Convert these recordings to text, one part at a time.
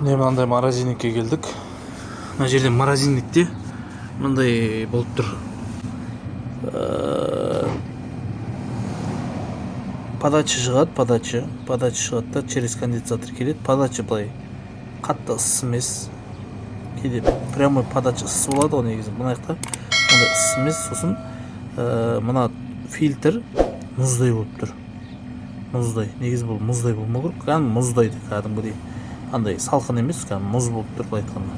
Міне мынандай морозильникке келдік. Мына жерде морозильникте мындай болып тұр. Подача шығады, подача шығады да через конденсатор келеді. Подача былай қатты ыссы емес. Кейде прямой подача ыссы болады ғой негізі. Мына жақта мындай ыссы емес, сосын мына фильтр мұздай болып тұр. Мұздай. Негізі бұл мұздай болмау керек. Кәдімгі мұздайды кәдімгідей. Андай салқын емес, кәдімгі мұз болып тұр былай айтқанда.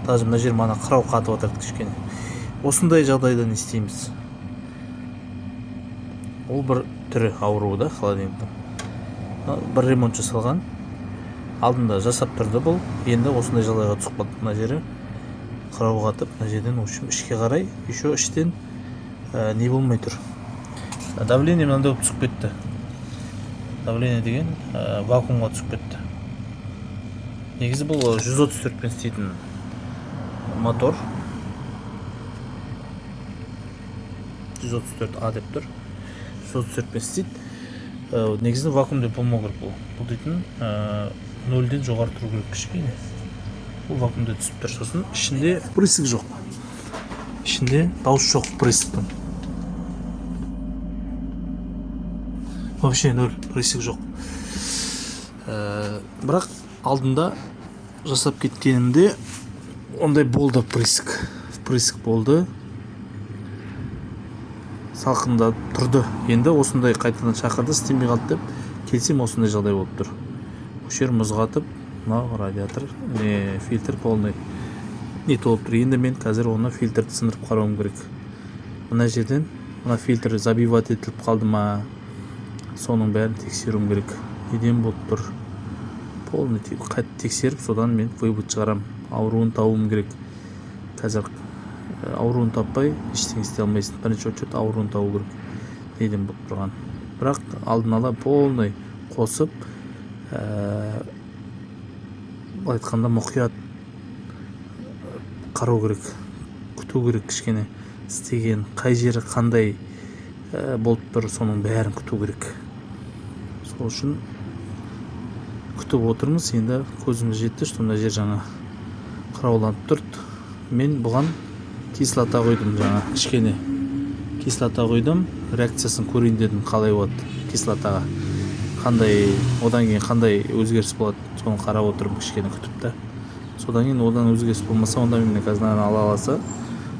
Даже мына жер мана қырау қатып отырды кішкене. Осындай жағдайда не істейміз? Ол бір түрі ауру да холодильниктің. Бір ремонт жасалған. Алдында жасап тұрды бұл. Енді осындай жағдайға түсіп қалды. Мына жері қырау қатып, мына жерден ішке қарай, еще іштен не болмай тұр. Давление мынандай болып түсіп кетті. Давление деген вакуумға түсіп кетті. Негізі бұл 134 пен істейтін мотор. 134А деп тұр. 134 пен істейді. Негізі вакуумде болмау керек бұл. Бұл дейтін 0-ден жоғары тұру керек кішкене. Бұл вакуумде түсіп тұр. Сосын ішінде впрыск жоқ. Ішінде дауыс жоқ впрысктың. Вообще 0 впрыск жоқ. Бірақ алдында жасап кеткенімде ондай болды впрыск болды. Салқында тұрды. Енді осындай қайтадан шақырды, істемей қалды деп келсем осындай жағдай болып тұр. Өшер мұз қатып, мына радиатор, фильтр полный не толып тұр. Енді мен қазір оны фильтрді сындырып қарауым керек. Мына жерден мына фильтр забивать етіліп қалды ма? Соның бәрін тексеруім керек. Неден болып тұр? Полный қайта тексеріп, содан мен вывод шығарам. Ауруын тауым керек. Қазір ауруын таппай ештеңе істей алмайсың. Бірінші очередь ауруын табу керек. Неден болып тұрған. Бірақ алдын ала полный қосып, айтқанда мұқият қарау керек. Күту керек кішкене. Істеген қай жері қандай болып тұр, соның бәрін күту керек. Сол үшін күтіп отырмыз. Енді көзіміз жетті, что мына жер жаңа қырауланып тұрды. Мен бұған кислота қойдым жаңа, кішкене кислота қойдым, реакциясын көрейін дедім, қалай болады кислотаға, қандай, одан кейін қандай өзгеріс болады, соны қарап отырып кішкене күтіп та. Содан кейін одан өзгеріс болмаса, онда мен қазір алса,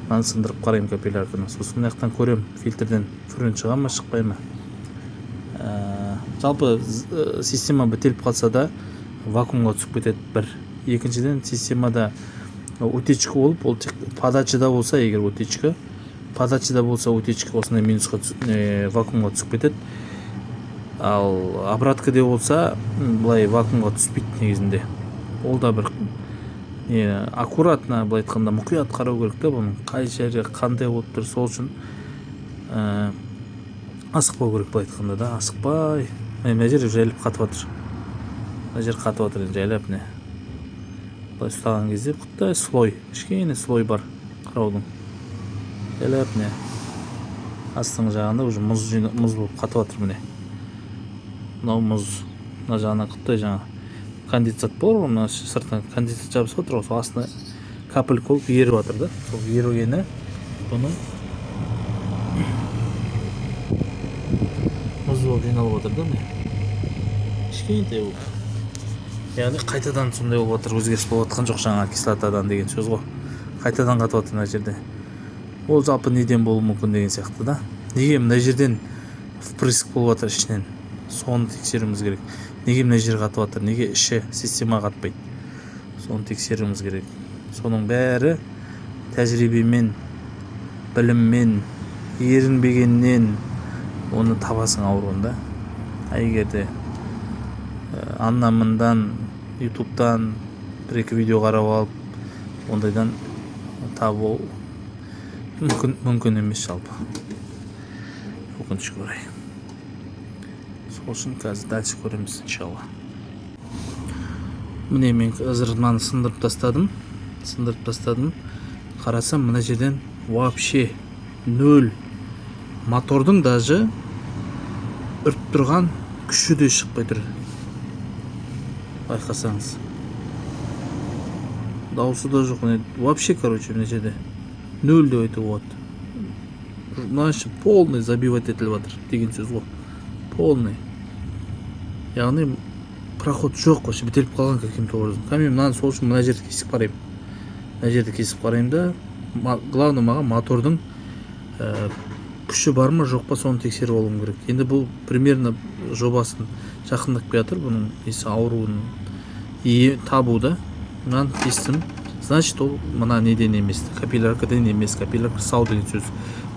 мынаны сындырып қараймын капиллярканы. Сосын мына жақтан көрем, фильтрден френ шыға ма, шықпай ма. Жалпы система бітеліп қалса да вакуумға түсіп кетеді бір. Екіншіден системада утечка болып, ол тек подачада болса, егер подачада болса утечка осындай минусқа вакуумға түсіп кетеді. Ал обраткада болса, былай вакуумға түспейді негізінде. Ол да бір аккуратно, былай айтқанда мұқият қарау керек та, бұның қай жері қандай болып тұр. Сол үшін асықпау керек, былай айтқанда да, асықпай. Мына жер жайлап қатып жатыр. Мына жер қатып жатыр, жайлап не. Былай ұстаған кезде құттай слой, кішкене слой бар қыраудың. Жайлап не. Астың жағында уже мұз болып қатып жатыр міне. Мынау мұз. Мына жағына құттай жаңа конденсат бар, мына сыртынан конденсат жабысып отыр, сол астына капелька болып еріп жатыр да. Сол ерігені бұның мұз болып жиналып отыр да міне. Кішкентай болып. Яғни қайтадан сондай болып отыр, өзгеріс болып отқан жоқ жаңа кислотадан деген сөз ғой. Қайтадан қатып отыр мына жерде. Ол жалпы неден болуы мүмкін деген сияқты да. Неге мына жерден впрыск болып отыр ішінен? Соны тексеруіміз керек. Неге мына жер қатып отыр? Неге іші система қатпайды? Соны тексеруіміз керек. Соның бәрі тәжірибемен, біліммен, ерінбегеннен оны табасың ауруында. Егерде аннамындан, ютубтан бір-екі видео қарап алып, ондайдан табу мүмкін емес жалпы. Өкінішке орай. Сол үшін қазір дальше көреміз, иншалла. Міне мен қазір мынаны сындырып тастадым. Қарасам, мына жерден вообще 0. Мотордың даже үріп тұрған күші де шықпай тұр. Байқасаңыз. дауысы да жоқ. Вообще, короче, мына жерде нөл деп айтуға болады. Значит, полный забивать етіліп жатыр деген сөз ғой. Полный. Яғни проход жоқ, вообще бітеліп қалған каким-то образом. Мен мынаны сол үшін мына жерді кесіп қараймын. Мына жерді кесіп қараймын да, главное маған мотордың күші бар ма жоқ па соны тексеріп алуым керек. Енді бұл примерно жобасын жақындап келе жатыр, бұның несі ауруын табу да. Мынаны кестім. Значит, ол мына неден емес, капилляркадан емес, капиллярка сау деген сөз.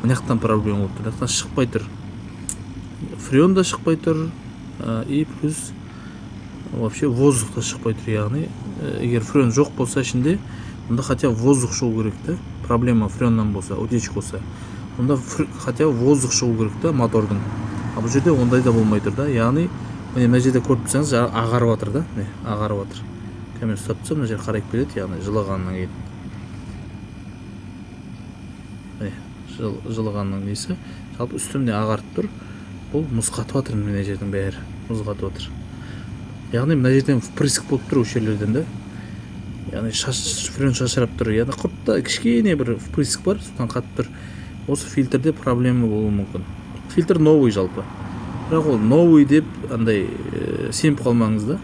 Мына жақтан проблема болып тұр, мына жақтан шықпай тұр. Фреон да шықпай тұр, и плюс вообще воздух та шықпай тұр. Яғни, егер фреон жоқ болса ішінде, онда хотя воздух шығу керек та. Проблема фреоннан болса, утечка болса, онда хотя воздух шығу керек та мотордың. А бұл жерде ондай да болмай тұр да. Яғни, мына жерде көріп тұрсаңыз, ағарып жатыр да, ағарып жатыр. Камера ұстап тұрса, мына жер қарайып келеді, яғни жылығаннан кейін. Жылығанның несі, жалпы үстімде ағарып тұр. Бұл мұз қатып жатыр, мына жердің бәрі мұз қатып жатыр. Яғни мына жерден впрыск болып тұр осы жерлерден да. Яғни фреон шашырап тұр. Яғни құтта кішкене бір впрыск бар, содан қатып тұр. Осы фильтрде проблема болуы мүмкін. Фильтр новый жалпы. Бірақ ол новый деп андай сеніп қалмаңыз да.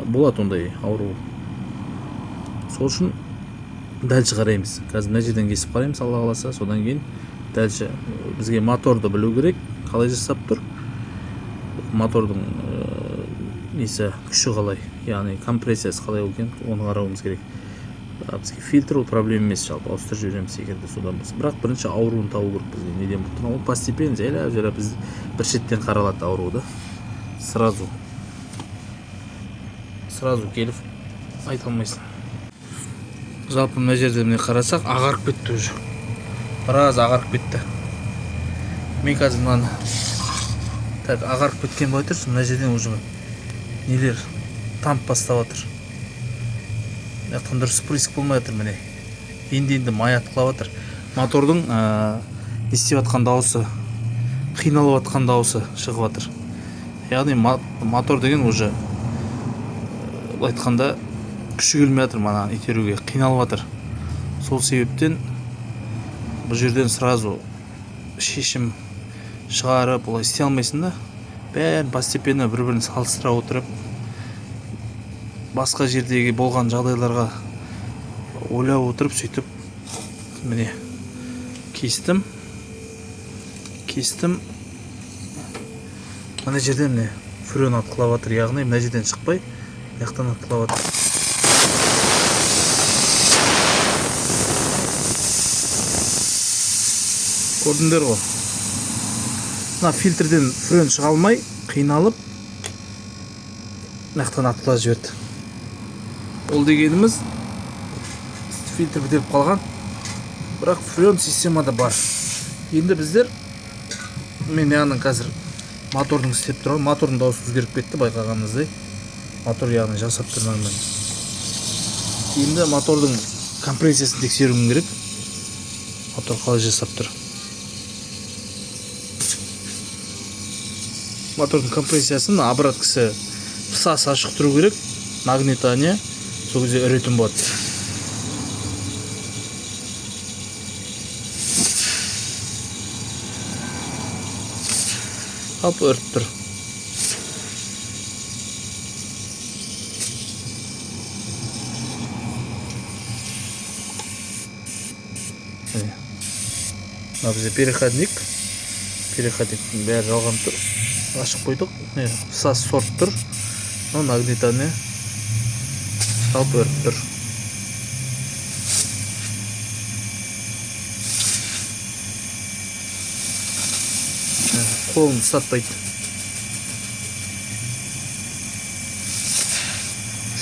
Болады ондай ауру. Сол үшін дәлше қараймыз. Қазір мына жерден кесіп қараймыз, Алла қаласа, содан кейін дәлше бізге моторды білу керек, қалай жасап тұр. Мотордың несі күші қалай, яғни компрессиясы қалай екен, оны қарауымыз керек. Бізге фильтр ол проблема емес, жалпы ауыстырып жібереміз егерде содан болса. Бірақ бірінші ауруын табу керек бізге, неден болып тұр. Ол постепенно жайлап біз бір шеттен қаралады ауру да. Сразу келіп айта алмайсың. Жалпы мына жерде міне қарасақ, ағарып кетті уже. Біраз ағарып кетті. Мен қазір мынаны ағарып кеткен бай тұрсын, мына жерден уже нелер тамп бастап жатыр. Яқтан дұрыс приск болмай жатыр міне. Енді май атқылап жатыр. Мотордың істеп жатқан дауысы, қиналып жатқан дауысы шығып жатыр. Яғни мотор деген уже айтқанда күші келмей жатыр, мана итеруге қиналып жатыр. Сол себептен бұл жерден сразу шешім шығарып, олай істей алмайсың да. Бәрін постепенно бір-бірін салыстыра отырып, басқа жердегі болған жағдайларға ойлап отырып, сөйтіп міне кестім. Мына жерден міне фреон атқылап жатыр, яғни мына жерден шықпай, яқтан атқылап жатыр. Көрдіңдер ғой. Мына фильтрден фреон шыға алмай, қиналып, яқтан атқылап жіберді. Ол дегеніміз фильтр бітеліп қалған, бірақ фреон системада бар. Енді біздер, мен яғни қазір мотордың істеп тұрған, мотордың дауысы өзгеріп кетті, байқағаныңыздай. Мотор яғни жасап тұр нормально. Енді мотордың компрессиясын тексеруім керек. Мотор қалай жасап тұр. Мотордың компрессиясын обраткасы всас ашық тұру керек. Нагнетание сол кезде үретім болады. Алып өріп тұр. Мына бізде переходник бәрі жалған тұр. Ашық қойдық. Всас сорт тұр. Нагнетание алып өріп тұр. Қолын ұстатпайды.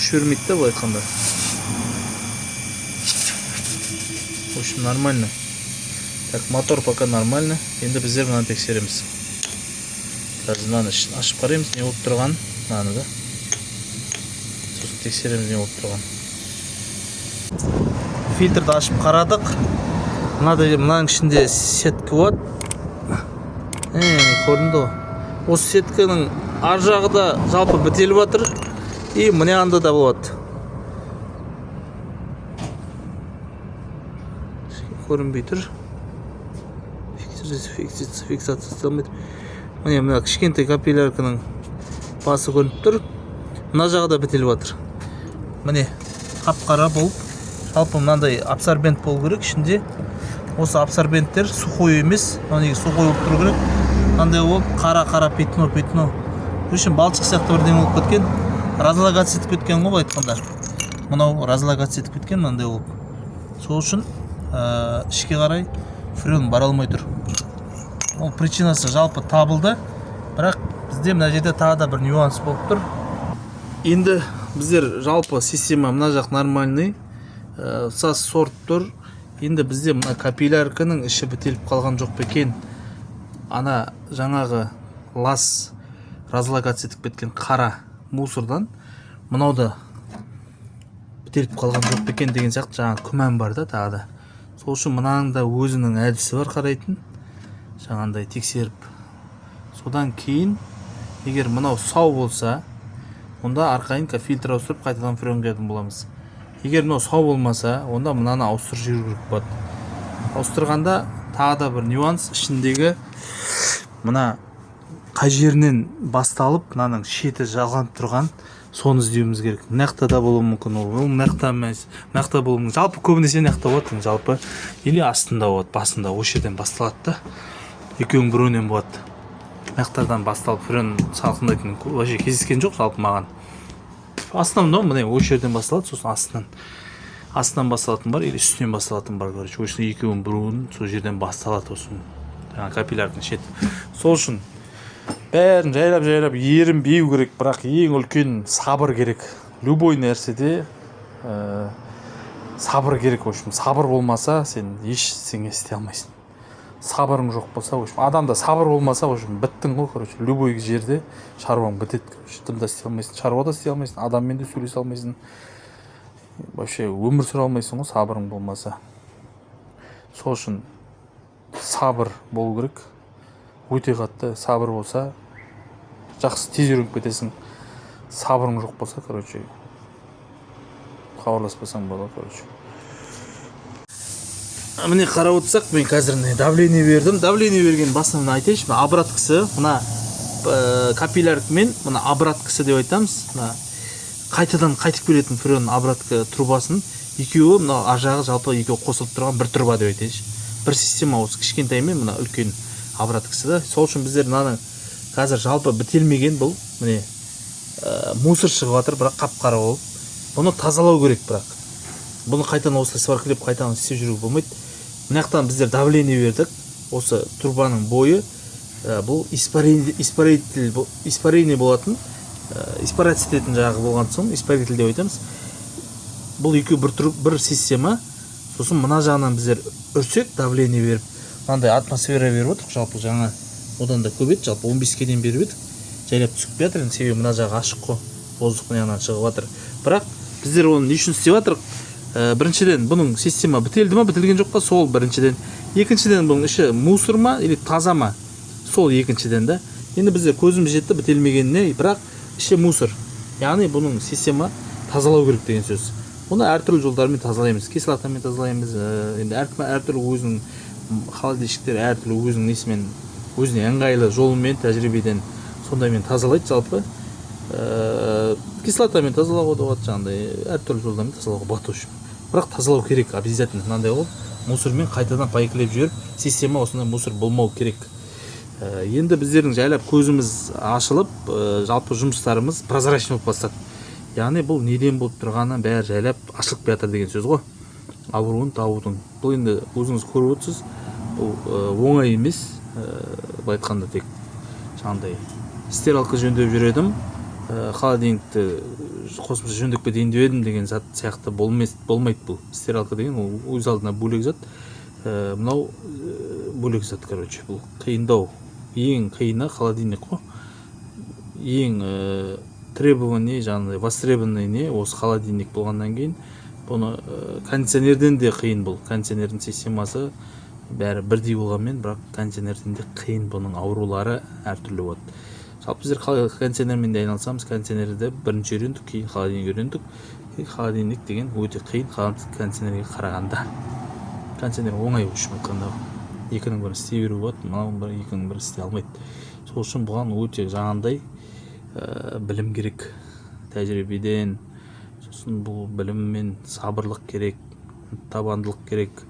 Шөрмейді да бұл айтқанда. В общем, нормально. Так, мотор пока нормально. Енді біздер мынаны тексереміз. Қазір мынаны ашып қараймыз, не болып тұрған. Мынаны да. Сосын тексереміз, не болып тұрған. Фильтрді ашып қарадық. Мынаның ішінде сетка болады. Көрінді ғой. Осы сетканың ар жағы да жалпы бітеліп жатыр. И мына анда да болады. көрінбей тұр. Фиксация істелмейді. Мына кішкентай капиллярканың басы көрініп тұр. Мына жағы да бітеліп жатыр. Міне қап-қара болып, жалпы мынандай абсорбент болу керек. Ішінде осы абсорбенттер сухой емес, мынандай сухой болып тұру керек. Мынандай болып қара пятно. Үшін балшық сияқты бірдеңе болып кеткен. Разлагация етіп кеткен ғой айтқанда. Мынау разлагация етіп кеткен мынандай болып. Сол үшін ішке қарай френ бара алмай тұр. Ол причинасы жалпы табылды, бірақ бізде мына жерде тағы да бір нюанс болып тұр. Енді біздер жалпы система мына жақ нормальный, сас сорт тұр. Енді бізде мына капиллярканың іші бітеліп қалған жоқ па екен? Ана жаңағы лас разлагация етіп кеткен қара мусордан мынау да бітеліп қалған жоқ па екен деген сияқты жаңа күмән бар да тағы да. Сол үшін мынаның да өзінің әдісі бар қарайтын. Жаңағындай тексеріп. Содан кейін егер мынау сау болса, онда арқайын фильтр ауыстырып қайтадан френ құятын боламыз. Егер мынау сау болмаса, онда мынаны ауыстырып жіберу керек болады. Ауыстырғанда тағы да бір нюанс, ішіндегі мына қай жерінен басталып, мынаның шеті жалғанып тұрған, соны іздеуіміз керек. Мынақта да болуы мүмкін, ол мынақта емес, мынақта болуы мүмкін. Жалпы көбінесе мынақта болады, жалпы или астында болады, басында осы жерден басталады да. Екеуің біреуінен болады. Мынақтардан басталып френ салқындайтын вообще кездескен жоқ жалпы маған. Астынан міне осы жерден басталады, сосын астынан басталатын бар или үстінен басталатын бар. Короче, осы екеуінің біреуін сол жерден басталады осы. Жаңа капиллярдың шеті. Сол үшін бәрін жайлап ерінбеу керек, бірақ ең үлкен сабыр керек. Любой нәрседе сабыр керек. Сабыр болмаса сен ештеңе істей алмайсың. Сабырың жоқ болса, адамда сабыр болмаса, біттің ғой, короче. Любой жерде шаруаң бітеді. Дымда істей алмайсың, шаруада істей алмайсың, адаммен де сөйлесе алмайсың. Вообще өмір сүре алмайсың ғой, сабырың болмаса. Сол үшін сабыр болу керек. Өте қатты сабыр болса, жақсы тез үйреніп кетесің. Сабырың жоқ болса, короче, хабарласпасаң болады, короче. Міне қарап отырсақ, мен қазір давление бердім. Давление берген басынан айтайыншы, обраткасы, мына капилляркамен мына обраткасы деп айтамыз. Мына қайтадан қайтып келетін френ обратка трубасын екеуі, мына ажағы жалпы екеуі қосылып тұрған бір труба деп айтайыншы. Бір система осы кішкентаймен мына үлкен обраткасы да. Сол үшін біздер мынаны қазір жалпы бітелмеген бұл, міне мусор шығып жатыр, бірақ қап-қара болып. Бұны тазалау керек, бірақ бұны қайтадан осылай сваркілеп қайтадан істеп жүруге болмайды. Мынаяқтан біздер давление бердік. Осы трубаның бойы бұл испарение болатын, испарация ететін жағы болған соң, испаритель деп айтамыз. Бұл екеуі бір система. Сосын мына жағынан біздер үрсек, давление беріп, мынандай атмосфера беріп отырық, жалпы жаңа одан да көп еді, жалпы 15-ке дейін беріп едік. Жайлап түсіп жатыр, себебі мына жағы ашық қой, воздух мынаяқтан шығып жатыр. Бірақ біздер оны не үшін істеп жатырық? Біріншіден бұның система бітелді ма, бітелген жоқ па, сол біріншіден. Екіншіден бұның іші мусор ма или таза ма, сол екіншіден да. Енді біздер көзіміз жетті бітелмегеніне, бірақ іші мусор. Яғни бұның система тазалау керек деген сөз. Оны әртүрлі жолдармен тазалаймыз, кислотамен тазалаймыз. Енді әртүрлі өзінің холодильниктер әртүрлі өзінің несімен, өзіне ыңғайлы жолымен, тәжірибеден сондаймен тазалайды жалпы. Кислотамен тазалауға да болады, жаңағыдай әртүрлі жолдармен тазалауға болады үшін. Бірақ тазалау керек, обязательно мынандай болып, мусормен қайтадан пайкілеп жіберіп, система осындай мусор болмау керек. Енді біздердің жайлап көзіміз ашылып, жалпы жұмыстарымыз прозрачный болып бастады. Яғни бұл неден болып тұрғаны бәрі жайлап ашылып жатыр деген сөз ғой. Ауруын табудың. Бұл енді өзіңіз көріп отырсыз, бұл оңай емес, былай айтқанда тек жаңағыдай стералка жөндеп жүредім. Холодильникті қосымша жөндеп кетейін деп едім деген зат сияқты болмайды бұл. Стиралка деген ол өз алдына бөлек зат. Мынау бөлек зат, короче. Бұл қиындау. Ең қиыны холодильник қой. Ең требование, жаңағыдай востребованный не осы холодильник болғаннан кейін бұны кондиционерден де қиын бұл. Кондиционердің системасы бәрі бірдей болғанмен, бірақ кондиционерден де қиын, бұның аурулары әртүрлі болады. Жалпы біздер кондиционермен де айналысамыз. Кондиционерді бірінші үйрендік, кейін холодильник үйрендік. Холодильник деген өте қиын кондиционерге қарағанда. кондиционер оңай үшін айтқанда екінің бірін істей беруге болады, мынаның бірі екінің бірі істей алмайды. Сол үшін бұған өте жаңағындай білім керек, тәжірибеден. Сосын бұл білім мен сабырлық керек, табандылық керек,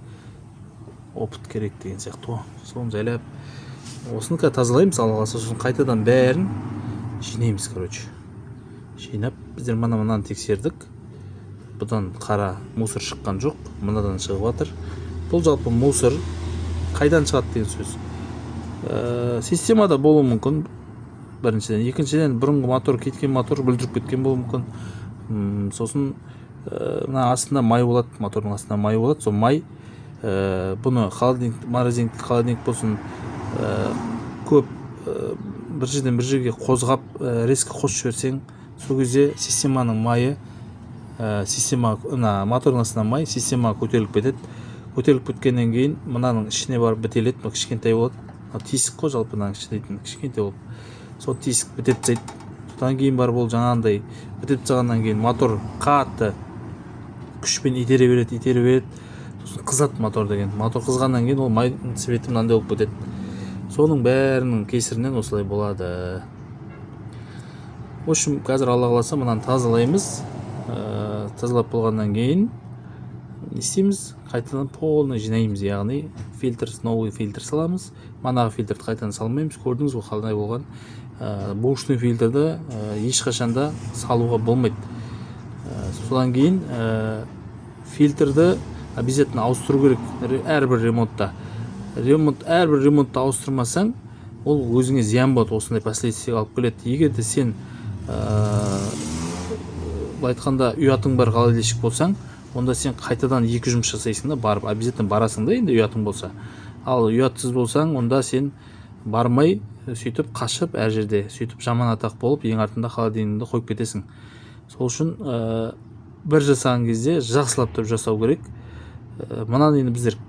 опыт керек деген сияқты. Соны жайлап осыны тазалаймыз, алла қаласа. Сосын қайтадан бәрін жинаймыз, жинап біздер мынаны тексердік. Бұдан қара мусор шыққан жоқ, мынадан шығып жатыр. Бұл жалпы мусор қайдан шығады деген сөз. Системада болуы мүмкін, біріншіден. Екіншіден, бұрынғы мотор кеткен, мотор бүлдіріп кеткен болуы мүмкін. Сосын мына астында май болады, мотордың астында май болады. Сол май бұны холодильник болсын, көп бір жерден бір жерге қозғап, резко қосып жіберсең, сол кезде системаның майы, мотордың астынан май системаға көтеріліп кетеді. Көтеріліп кеткеннен кейін мынаның ішіне барып бітеледі, кішкентай болады. Тесік қой жалпы, мынаның іші дейтін кішкентай болып. Сол тесік бітеп тастайды. Содан кейін барып ол жаңағындай бітеп тастағаннан кейін мотор қатты күшпен итере береді. Сосын қызады мотор деген. Мотор қызғаннан кейін ол майдың цветі мынандай болып кетеді. Соның бәрінің кесірінен осылай болады. В общем, қазір алла қаласа мынаны тазалаймыз. Тазалап болғаннан кейін не істейміз? Қайтадан полный жинаймыз, яғни новый фильтр саламыз. Манағы фильтрді қайтадан салмаймыз. Көрдіңіз ғой қалай болған. Бушный фильтрді ешқашанда салуға болмайды. Содан кейін фильтрді обязательно ауыстыру керек әрбір ремонтта. Әрбір ремонтта ауыстырмасаң, ол өзіңе зиян болады, осындай последствия алып келеді. Егер де сен айтқанда ұятың бар холодильщик болсаң, онда сен қайтадан екі жұмыс жасайсың да, барып обязательно барасың да, енді ұятың болса. Ал ұятсыз болсаң, онда сен бармай, сөйтіп қашып әр жерде, сөйтіп жаман атақ болып, ең артында холодильникті қойып кетесің. Сол үшін бір жасаған кезде жақсылап тұрып жасау керек. Мынаны енді біздер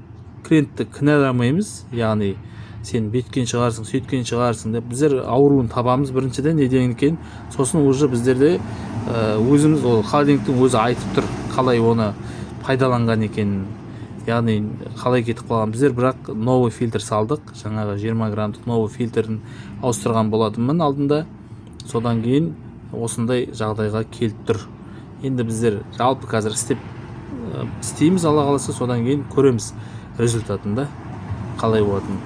клиентті кінәламаймыз, яғни сен беткен шығарсың, сөйткен шығарсың деп біздер ауруын табамыз біріншіден, неден екен. Сосын уже біздерде өзіміз, ол холодильниктің өзі айтып тұр, қалай оны пайдаланған екен, яғни қалай кетіп қалған. Біздер бірақ новый фильтр салдық, жаңағы 20 граммдық новый фильтрін ауыстырған болатынмын алдында. Содан кейін осындай жағдайға келіп тұр. Енді біздер жалпы қазір істейміз, алла қаласа. Содан кейін көреміз результатында қалай болатынын.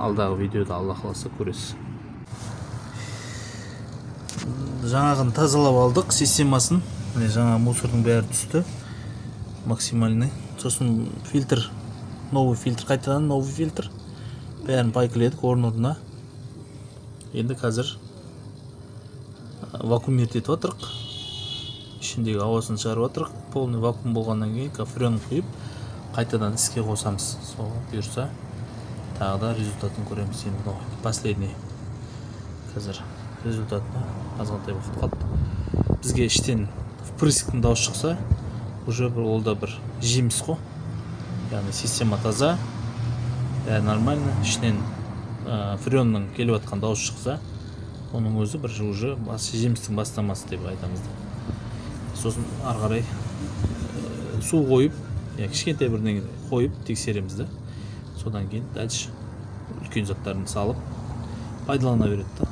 Алдағы видеода алла қаласа көресіз. Жаңағын тазалап алдық системасын. Жаңа мусордың бәрі түсті, максимальный. Сосын фильтр, новый фильтр, қайтадан новый фильтр бәрін пайкіледік орнына. Енді қазір вакуум етіп отырық. Ішіндегі ауасын шығарып отырық. Полный вакуум болғаннан кейін фреон құйып, қайтадан іске қосамыз. Сол бұйырса, тағы да результатын көреміз. Енді последний қазір результатына азғантай уақыт қалды. Бізге іштен впрысктың дауыс шықса, уже ол да бір жеміс қой. Яғни система таза, бәрі нормально. Ішінен фреонның келіп жатқан дауыс шықса, оның өзі бір уже жемістің бастамасы деп айтамыз. Сосын ары қарай су қойып, кішкентай бірдеңе қойып тексереміз да. Содан кейін дальше үлкен заттарын салып пайдалана береді.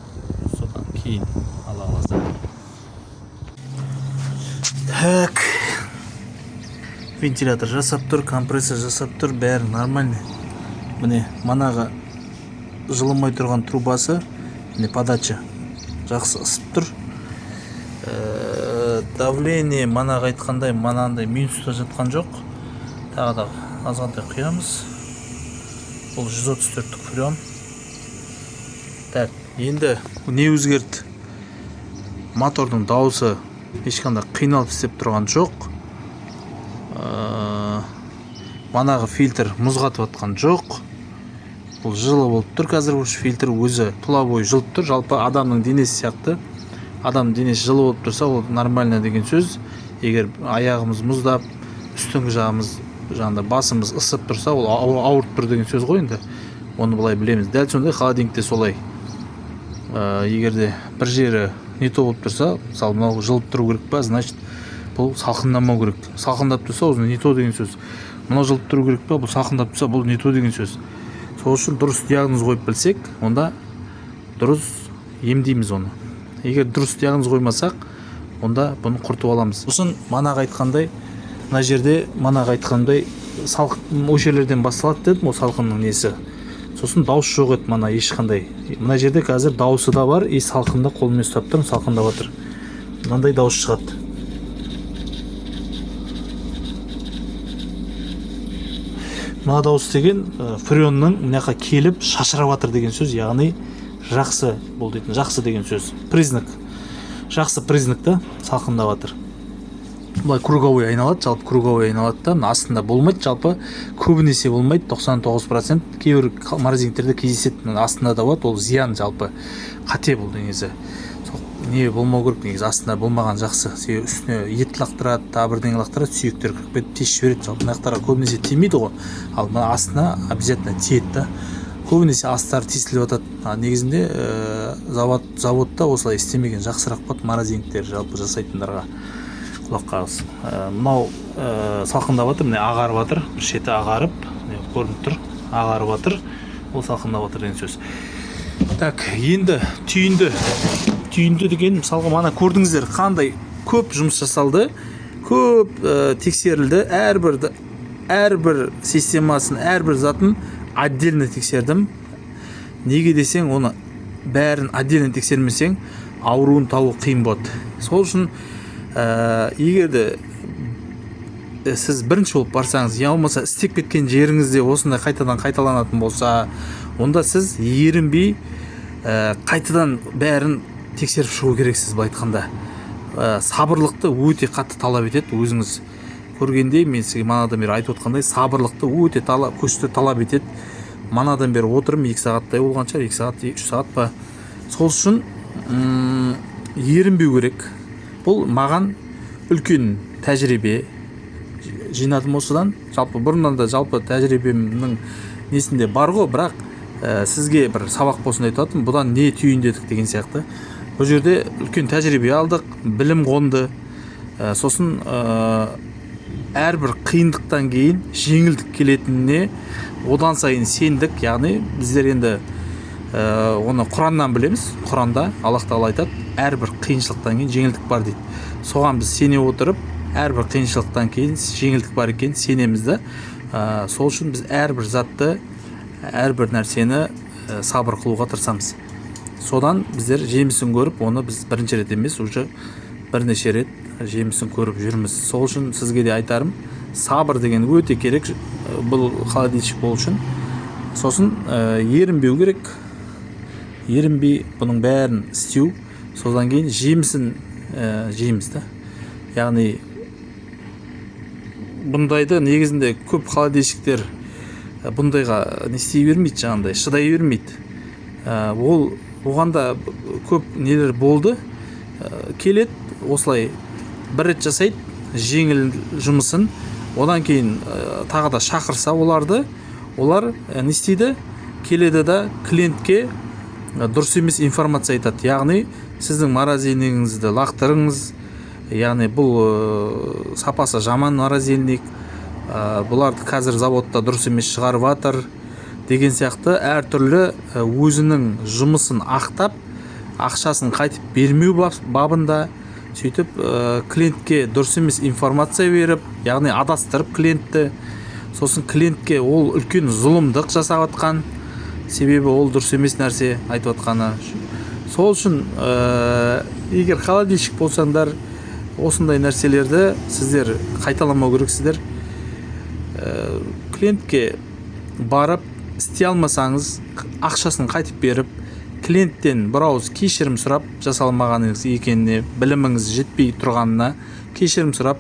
Содан кейін алла қаласа. Так, вентилятор жасап тұр, компрессор жасап тұр, бәрі нормально. Міне манағы жылымай тұрған трубасы, міне подача жақсы ысып тұр. Давление манағы айтқандай манандай минуста жатқан жоқ. Тағы да азғантай құямыз. Бұл 134-тік фреон. Так, енді не өзгерді? Мотордың дауысы ешқандай қиналып істеп тұрған жоқ. Манағы фильтр мұз қатып атқан жоқ. Бұл жылы болып тұр. Қазір фильтр өзі тұла бойы жылып тұр. Жалпы адамның денесі сияқты. Адам денесі жылы болып тұрса, ол нормально деген сөз. Егер аяғымыз мұздап, үстіңгі жағымыз, жаңында басымыз ысып тұрса, ол ауырып тұр деген сөз ғой енді. Оны былай білеміз. Дәл сондай холодильникте солай. Егерде бір жері не то болып тұрса, мысалы мынау жылып тұру керек па, значит бұл салқындамау керек. Салқындап тұрса, ол не то деген сөз. мынау жылып тұру керек па, бұл салқындап тұрса бұл не ету деген сөз. Сол үшін дұрыс диагноз қойып білсек, онда дұрыс емдейміз оны. Егер дұрыс диагноз қоймасақ, онда бұны құртып аламыз. Сосын манағы айтқандай, мына жерде манағы айтқандай салқын о жерлерден басталады дедім, ол салқынның несі. Сосын дауыс жоқ еді мана ешқандай. Мына жерде қазір дауысы да бар, салқында қолыммен ұстап тұрмын, салқындап жатыр. Мынандай дауыс шығады. Мына дауыс деген фреонның мынақа келіп шашырап жатыр деген сөз, яғни жақсы бұл дейтін, жақсы деген сөз. Признак. Жақсы признак та салқындап жатыр. Бұлай круговой айналады, жалпы круговой айналады да, астында болмайды, жалпы көбінесе болмайды, 99%. Кейбір морозильниктерде кездеседі, астында да болады, ол зиян, жалпы қате бұл негізі. Не болмау керек, негізі астында болмаған жақсы. Себебі үстіне ет лақтырады, тағы бірдеңе лақтырады, сүйектер кіріп кетіп тесіп жібереді. Жалпы мынаяқтарға көбінесе тимейді ғой, ал мына астына обязательно тиеді да. Көбінесе астары тесіліп жатады. Негізінде заводта осылай істемеген жақсырақ болады морозильниктер жалпы жасайтындарға. Құлақ қағыз. Мынау салқындап жатыр, міне ағарып жатыр, бір шеті ағарып, көрініп тұр, ағарып жатыр, ол салқындап жатыр деген сөз. Так, енді түйінді деген, мысалға мана көрдіңіздер қандай көп жұмыс жасалды, көп тексерілді, әрбір системасын, әрбір затын отдельно тексердім. Неге десең, оны бәрін отдельно тексермесең, ауруын табу қиын болады. Сол үшін егерде сіз бірінші болып барсаңыз, я болмаса істеп кеткен жеріңізде осындай қайтадан қайталанатын болса, онда сіз ерінбей қайтадан бәрін тексеріп шығу керексіз. Былай айтқанда сабырлықты өте қатты талап етеді. Өзіңіз көргендей, мен сізге манадан бері айтып отқандай, сабырлықты өте күшті талап етеді. Манадан бері отырым 2 сағаттай болған шығар, 2 сағат, 3 сағат па. Сол үшін ерінбеу керек. Бұл маған үлкен тәжірибе жинадым осыдан. Жалпы бұрыннан да жалпы тәжірибемнің несінде бар ғой, бірақ сізге бір сабақ болсын айтып жатырмын. Бұдан не түйіндедік деген сияқты. Бұл жерде үлкен тәжірибе алдық, білім қонды. Сосын әрбір қиындықтан кейін жеңілдік келетініне одан сайын сендік. Яғни біздер енді оны Құраннан білеміз. Құранда Аллах Тағала айтады, әрбір қиыншылықтан кейін жеңілдік бар дейді. Соған біз сене отырып, әрбір қиыншылықтан кейін жеңілдік бар екен сенеміз да. Сол үшін біз әрбір затты, әрбір нәрсені сабыр қылуға тырысамыз. Содан біздер жемісін көріп, оны біз бірінші рет емес, уже бірнеше рет жемісін көріп жүрміз. Сол үшін сізге де айтарым, сабыр деген өте керек бұл холодильщик болу үшін. Сосын ерінбеу керек, ерінбей бұның бәрін істеу. Содан кейін жемісін жейміз да. Яғни бұндайды негізінде көп холодильщиктер бұндайға не істей бермейді, жаңағыдай шыдай бермейді. Оғанда көп нелер болды. Келеді, осылай бір рет жасайды жеңіл жұмысын, одан кейін тағы да шақырса олар не істейді? Келеді да клиентке дұрыс емес информация айтады. Яғни сіздің морозильнигіңізді лақтырыңыз, яғни бұл сапасы жаман морозильник, бұларды қазір заводта дұрыс емес шығарып жатыр деген сияқты әртүрлі өзінің жұмысын ақтап, ақшасын қайтып бермеу бабында сөйтіп клиентке дұрыс емес информация беріп, яғни адастырып клиентті. Сосын клиентке ол үлкен зұлымдық жасап атқан, себебі ол дұрыс емес нәрсе айтып атқаны. Сол үшін егер холодильщик болсаңдар, осындай нәрселерді сіздер қайталамау керексіздер. Клиентке барып істей алмасаңыз, ақшасын қайтып беріп, клиенттен бір ауыз кешірім сұрап, жасалмағаныңыз екеніне, біліміңіз жетпей тұрғанына кешірім сұрап,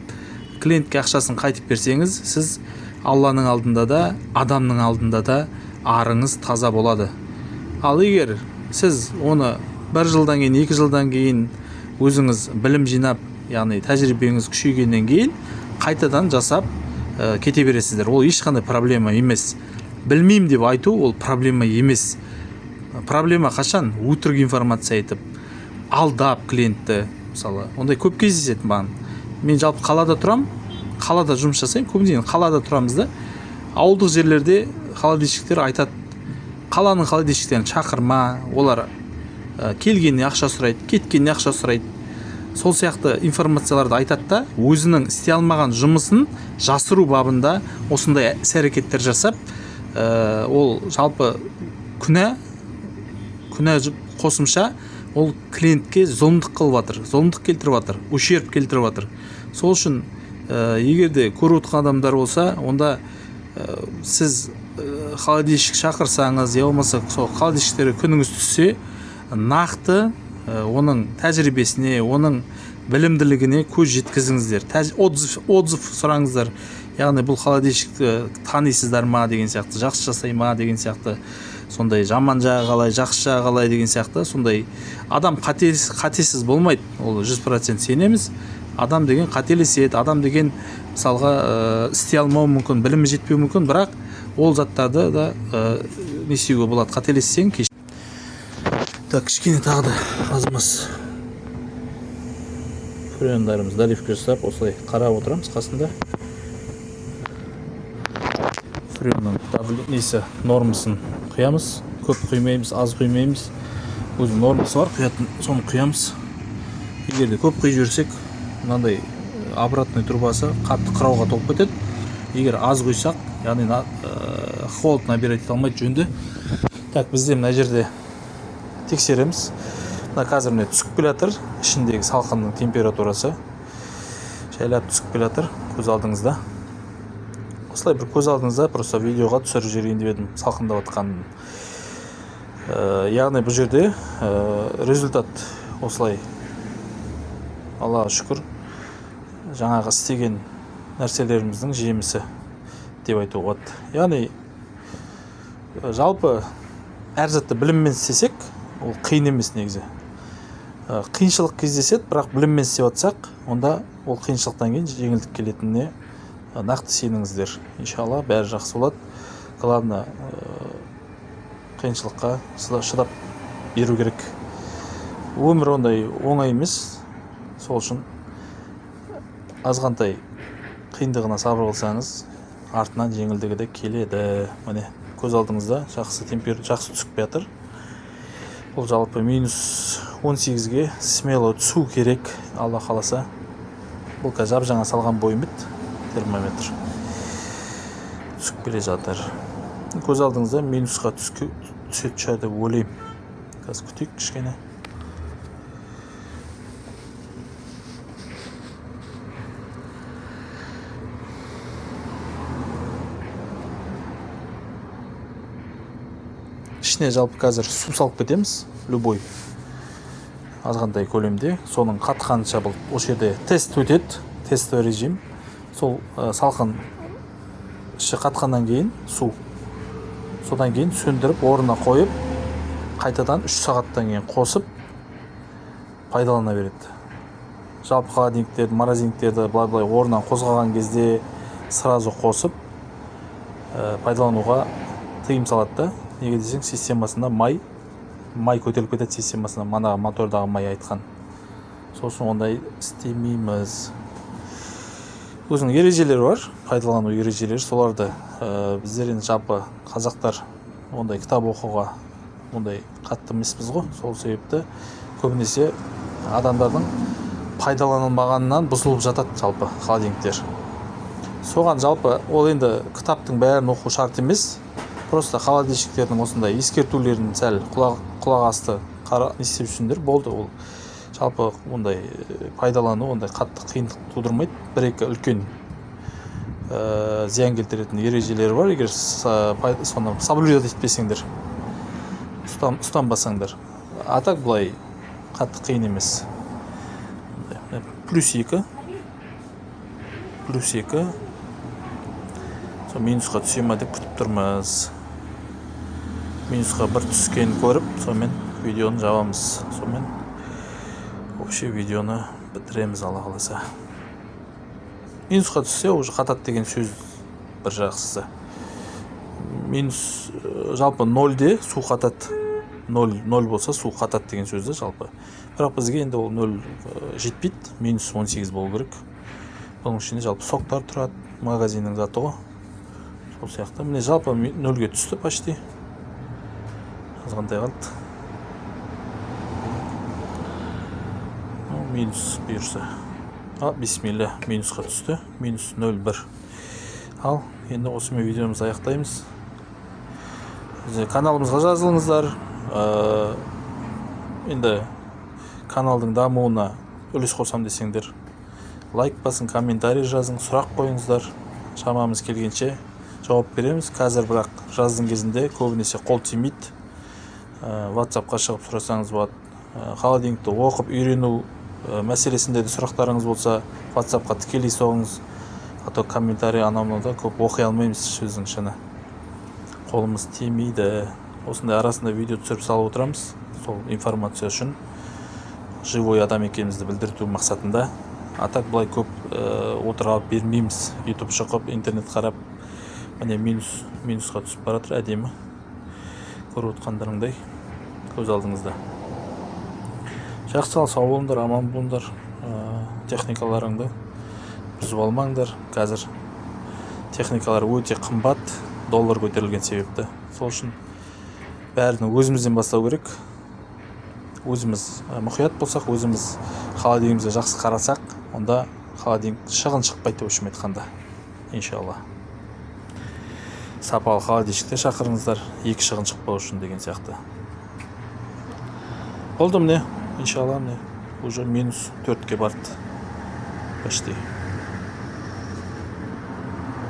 клиентке ақшасын қайтып берсеңіз, сіз Алланың алдында да, адамның алдында да арыңыз таза болады. Ал егер сіз оны 1 жылдан кейін, 2 жылдан кейін өзіңіз білім жинап, яғни тәжірибеңіз күшейгеннен кейін қайтадан жасап кете бересіздер. Ол ешқандай проблема емес. Білмеймін деп айту ол проблема емес. Проблема қашан? Өтірік информация айтып, алдап клиентті, мысалы. Ондай көп кездеседі маған. Мен жалпы қалада тұрам, қалада жұмыс жасаймын, көбіне қалада тұрамыз да. Ауылдық жерлерде холодильщиктер айтады, қаланың холодильщиктерін шақырма, олар келгеніне ақша сұрайды, кеткеніне ақша сұрайды. Сол сияқты информацияларды айтады да, өзінің істей алмаған жұмысын жасыру бабында осындай іс-әрекеттер жасап, ол жалпы күнә қосымша ол клиентке зұлымдық қылып жатыр, зұлымдық келтіріп жатыр, ущерб келтіріп жатыр. Сол үшін егер де көріп отырған адамдар болса, онда сіз холодильщик шақырсаңыз, я болмаса сол холодильщиктерге күніңіз түссе, нақты оның тәжірибесіне, оның білімділігіне көз жеткізіңіздер. Отзыв сұраңыздар. Яғни бұл холодильщикті танисыздар ма деген сияқты, жақсы жасай ма деген сияқты, сондай жаман жағы қалай, жақсы жағы қалай деген сияқты, сондай адам қатесіз болмайды. Ол 100% сенеміз. Адам деген қателеседі, адам деген мысалға істей алмауы мүмкін, білімі жетпеуі мүмкін, бірақ ол заттарды да не істеуге болады, қателессең кеш. Так, кішкене тағы да азмас фреондарымыз доливка жасап, осылай қарап отырамыз қасында. Фреонның несі нормасын құямыз, көп құймаймыз, аз құймаймыз. Өзінің нормасы бар, құятын, соны құямыз. Егер де көп құйып жіберсек, мынандай обратный трубасы қатты қырауға толып кетеді. Егер аз құйсақ, яғни холод набирать ете алмайды жөнді. Так, бізде мына жерде тексереміз. Мына қазір міне түсіп келе жатыр, ішіндегі салқынның температурасы жайлап түсіп келе жатыр көз алдыңызда. Осылай бір көз алдыңызда просто видеоға түсіріп жіберейін деп едім, салқындап жатқанын. Яғни бұл жерде результат осылай, Аллаға шүкір, жаңағы істеген нәрселеріміздің жемісі деп айтуға болады. Яғни жалпы әр затты біліммен істесек, ол қиын емес негізі. Қиыншылық кездеседі, бірақ біліммен істеп жатсақ, онда ол қиыншылықтан кейін жеңілдік келетініне нақты сеніңіздер. Иншалла бәрі жақсы болады. Главное, қиыншылыққа шыдап беру керек. Өмір ондай оңай емес. Сол үшін азғантай қиындығына сабыр қылсаңыз, артынан жеңілдігі де келеді. Міне көз алдыңызда жақсы жақсы түсіп жатыр. Бұл жалпы минус 18-ге смело түсу керек, Алла қаласа. Бұл қазір жаңа салған бойымет термометр түсіп келе жатыр. Көз алдыңызда минусқа түсет шығар деп ойлаймын. Қазір күтейік кішкене. Ішіне жалпы қазір су салып кетеміз, любой азғандай көлемде. Соның қатқанша бұл осы жерде тест өтеді, тестовый режим. Сол салқын іші қатқаннан кейін су, содан кейін сөндіріп орнына қойып, қайтадан 3 сағаттан кейін қосып пайдалана береді. Жалпы холодильниктерді, морозильниктерді былай орнынан қозғаған кезде сразу қосып пайдалануға тыйым салады да. Неге десең, системасында май көтеріліп кетеді, системасында манаға мотордағы май айтқан. Сосын ондай істемейміз. Өзінің ережелері бар, пайдалану ережелері, соларды біздер енді жалпы қазақтар ондай кітап оқуға ондай қатты емеспіз ғой. Сол себепті көбінесе адамдардың пайдаланылмағанынан бұзылып жатады жалпы холодильниктер. Соған жалпы ол енді кітаптың бәрін оқу шарт емес. Просто холодильщиктердің осындай ескертулерін сәл құлақ асты не істеп жүрсіңдер, болды. Ол жалпы ондай пайдалану, ондай қатты қиындық тудырмайды. Бір-екі үлкен зиян келтіретін ережелері бар. Егер соны соблюдать етпесеңдер, ұстанбасаңдар. А так былай қатты қиын емес. +2. Сол минусқа түсе ма деп күтіп тұрмыз. Минусқа бір түскен көріп, сонымен видеоны жабамыз. Сонымен вообще видеоны бітіреміз, Алла қаласа. Минусқа түссе, уже қатады деген сөз бір жақсысы. Минус жалпы 0-де су қатады. 0 болса су қатады деген сөзді жалпы. Бірақ бізге енді ол 0 жетпейді, минус 18 болу керек. соның ішінде жалпы соктар тұрады, магазиннің заты ғой. Сол сияқты. Міне жалпы 0-ге түсті почти. Азғандай қалды. Минус бұйырса. Бисмилля, минусқа түсті. Минус 0,1. Ал, енді осымен видеомызды аяқтаймыз. Каналымызға жазылыңыздар. Енді каналдың дамуына үлес қосам десеңдер, лайк басын, комментарий жазың, сұрақ қойыңыздар. Шамамыз келгенше жауап береміз. Қазір бірақ жаздың кезінде көбінесе қол тимейді. WhatsAppқа шығып сұрасаңыз болады. Холодильникті оқып үйрену мәселесінде де сұрақтарыңыз болса, WhatsAppқа тікелей соғыңыз. А то комментарий анау-мынада көп оқи алмаймыз сөздің шыны. Қолымыз тимейді. Осындай арасында видео түсіріп салып отырамыз. Сол информация үшін живой адам екенімізді білдірту мақсатында. А так былай көп отырып бермейміз. YouTube шығып, интернет қарап, міне минусқа түсіп баратыр, әдемі. Көріп отқандарыңдай көз алдыңызда. Жақсы, сау болыңдар, аман болыңдар. Техникаларыңды бұзып алмаңдар. Қазір техникалар өте қымбат, доллар көтерілген себепті. Сол үшін бәрін өзімізден бастау керек. Өзіміз мұқият болсақ, өзіміз холодильнигімізді жақсы қарасақ, онда холодильник шығын шықпайды деп өшім айтқанда. Иншалла. Сапалы холодильникті шақырыңыздар, 2 шығын шықпау үшін деген сияқты. Болды міне, иншалла міне, уже минус 4-ке барды. Почти.